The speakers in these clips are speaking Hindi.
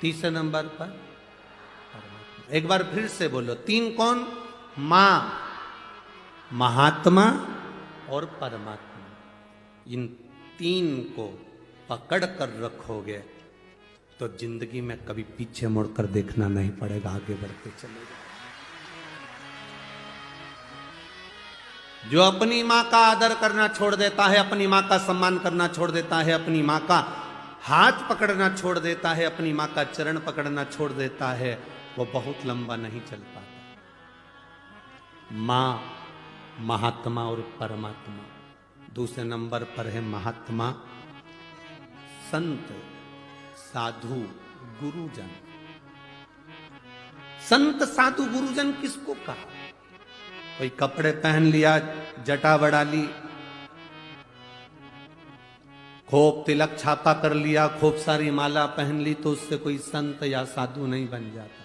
तीसरे नंबर पर परमात्मा। एक बार फिर से बोलो, तीन कौन? मां, महात्मा और परमात्मा। इन तीन को पकड़ कर रखोगे तो जिंदगी में कभी पीछे मुड़कर देखना नहीं पड़ेगा, आगे बढ़ते चलेगा। जो अपनी मां का आदर करना छोड़ देता है, अपनी मां का सम्मान करना छोड़ देता है, अपनी मां का हाथ पकड़ना छोड़ देता है, अपनी मां का चरण पकड़ना छोड़ देता है, वो बहुत लंबा नहीं चल पाता। मां, महात्मा और परमात्मा। दूसरे नंबर पर है महात्मा, संत, साधु, गुरुजन। संत, साधु, गुरुजन किसको कहा? कोई कपड़े पहन लिया, जटा बढ़ा ली, खूब तिलक छापा कर लिया, खूब सारी माला पहन ली, तो उससे कोई संत या साधु नहीं बन जाता।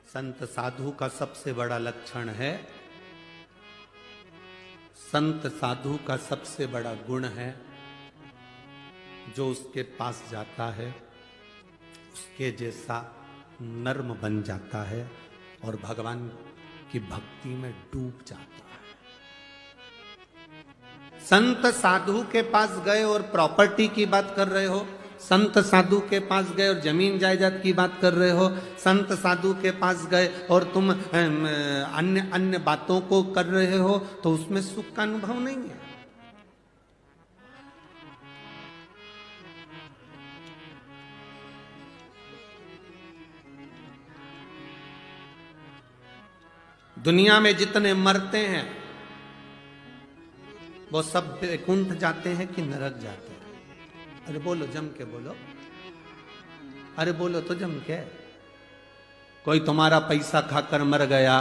संत साधु का सबसे बड़ा लक्षण है, संत साधु का सबसे बड़ा गुण है, जो उसके पास जाता है उसके जैसा नर्म बन जाता है और भगवान की भक्ति में डूब जाता है। संत साधु के पास गए और प्रॉपर्टी की बात कर रहे हो, संत साधु के पास गए और जमीन जायदाद की बात कर रहे हो, संत साधु के पास गए और तुम अन्य अन्य बातों को कर रहे हो, तो उसमें सुख का अनुभव नहीं है। दुनिया में जितने मरते हैं वो सब वैकुंठ जाते हैं कि नरक जाते हैं? अरे बोलो, जम के बोलो, अरे बोलो तो जम के। कोई तुम्हारा पैसा खाकर मर गया,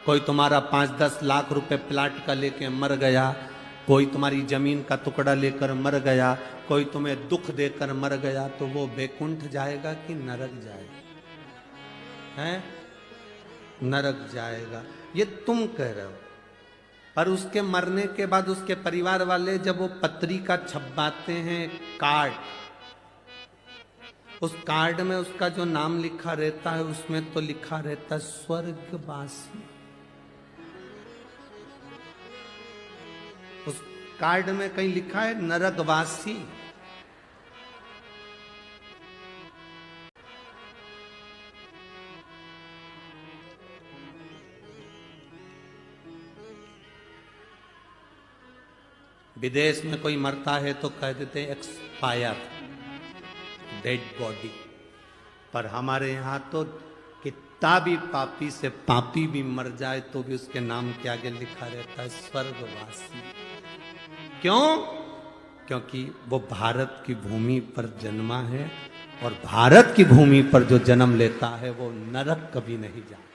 कोई तुम्हारा 5-10 लाख रुपए प्लाट का लेके मर गया, कोई तुम्हारी जमीन का टुकड़ा लेकर मर गया, कोई तुम्हें दुख देकर मर गया, तो वो वैकुंठ जाएगा कि नरक जाएगा? हैं? नरक जाएगा, ये तुम कह रहे हो। पर उसके मरने के बाद उसके परिवार वाले जब वो पत्रिका छपवाते हैं, कार्ड, उस कार्ड में उसका जो नाम लिखा रहता है, उसमें तो लिखा रहता है स्वर्गवासी। उस कार्ड में कहीं लिखा है नरकवासी। विदेश में कोई मरता है तो कह देते हैं एक्सपायर, डेड बॉडी। पर हमारे यहां तो कितना भी पापी से पापी भी मर जाए तो भी उसके नाम के आगे लिखा रहता है स्वर्गवासी। क्यों? क्योंकि वो भारत की भूमि पर जन्मा है, और भारत की भूमि पर जो जन्म लेता है वो नरक कभी नहीं जाता।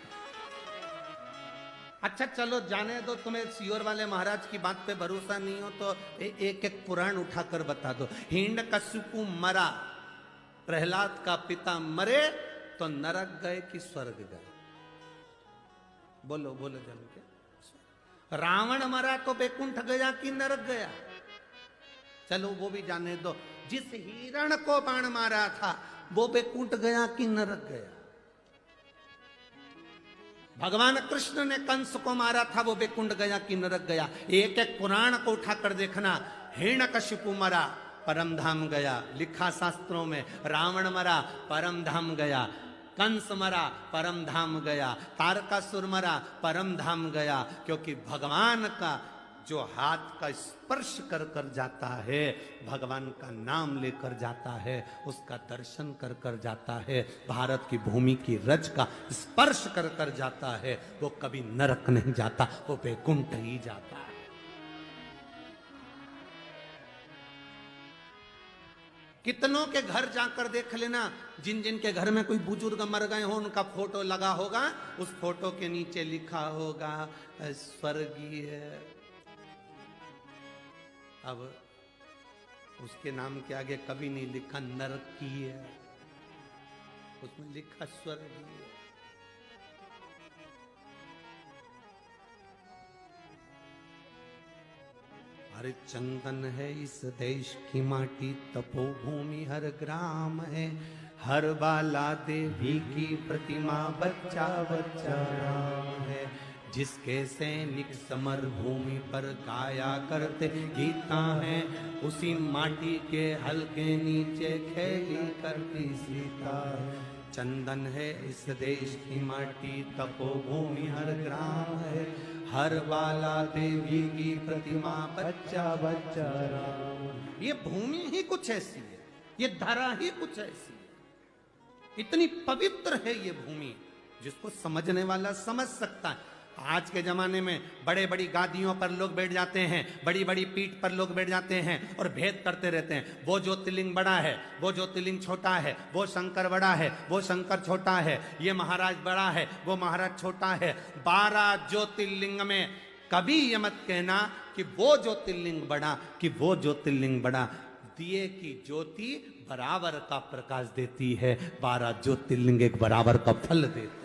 अच्छा चलो जाने दो, तुम्हें सियोर वाले महाराज की बात पे भरोसा नहीं हो तो एक एक पुराण उठाकर बता दो। हिरण्यकशिपु मरा, प्रहलाद का पिता मरे, तो नरक गए कि स्वर्ग गए? बोलो बोलो जन के। रावण मरा तो वैकुंठ गया कि नरक गया? चलो वो भी जाने दो। जिस हिरण को बाण मारा था वो वैकुंठ गया कि नरक गया? भगवान कृष्ण ने कंस को मारा था, वो वैकुंठ गया कि नरक गया? एक एक पुराण को उठाकर देखना। हिरण्यकशिपु मरा, परम धाम गया, लिखा शास्त्रों में। रावण मरा, परम धाम गया। कंस मरा, परम धाम गया। तारकासुर मरा, परम धाम गया। क्योंकि भगवान का जो हाथ का स्पर्श कर कर जाता है, भगवान का नाम लेकर जाता है, उसका दर्शन कर कर जाता है, भारत की भूमि की रज का स्पर्श कर कर जाता है, वो कभी नरक नहीं जाता, वो वैकुंठ ही जाता है। कितनों के घर जाकर देख लेना, जिन जिन के घर में कोई बुजुर्ग मर गए हो, उनका फोटो लगा होगा, उस फोटो के नीचे लिखा होगा स्वर्गीय। अब उसके नाम के आगे कभी नहीं लिखा नरकीय, उसमें लिखा स्वर्गीय। अरे चंदन है इस देश की माटी, तपोभूमि हर ग्राम है, हर बाला देवी की प्रतिमा, बच्चा बच्चा राम है। जिसके सैनिक समर भूमि पर गाया करते गीता है, उसी माटी के हल्के नीचे खेली करती सीता है। चंदन है इस देश की माटी, तपोभूमि हर ग्राम है, हर बाला देवी की प्रतिमा, बच्चा बच्चा राम। ये भूमि ही कुछ ऐसी है, ये धरा ही कुछ ऐसी है, इतनी पवित्र है ये भूमि, जिसको समझने वाला समझ सकता है। आज के जमाने में बड़े बड़ी गादियों पर लोग बैठ जाते हैं, बड़ी बड़ी पीठ पर लोग बैठ जाते हैं और भेद करते रहते हैं। वो ज्योतिर्लिंग बड़ा है, वो ज्योतिर्लिंग छोटा है, वो शंकर बड़ा है, वो शंकर छोटा है, ये महाराज बड़ा है, वो महाराज छोटा है। 12 ज्योतिर्लिंग में कभी ये मत कहना कि वो ज्योतिर्लिंग बड़ा, कि वो ज्योतिर्लिंग बड़ा। दिए की ज्योति बराबर का प्रकाश देती है, 12 ज्योतिर्लिंग एक बराबर का फल देती है।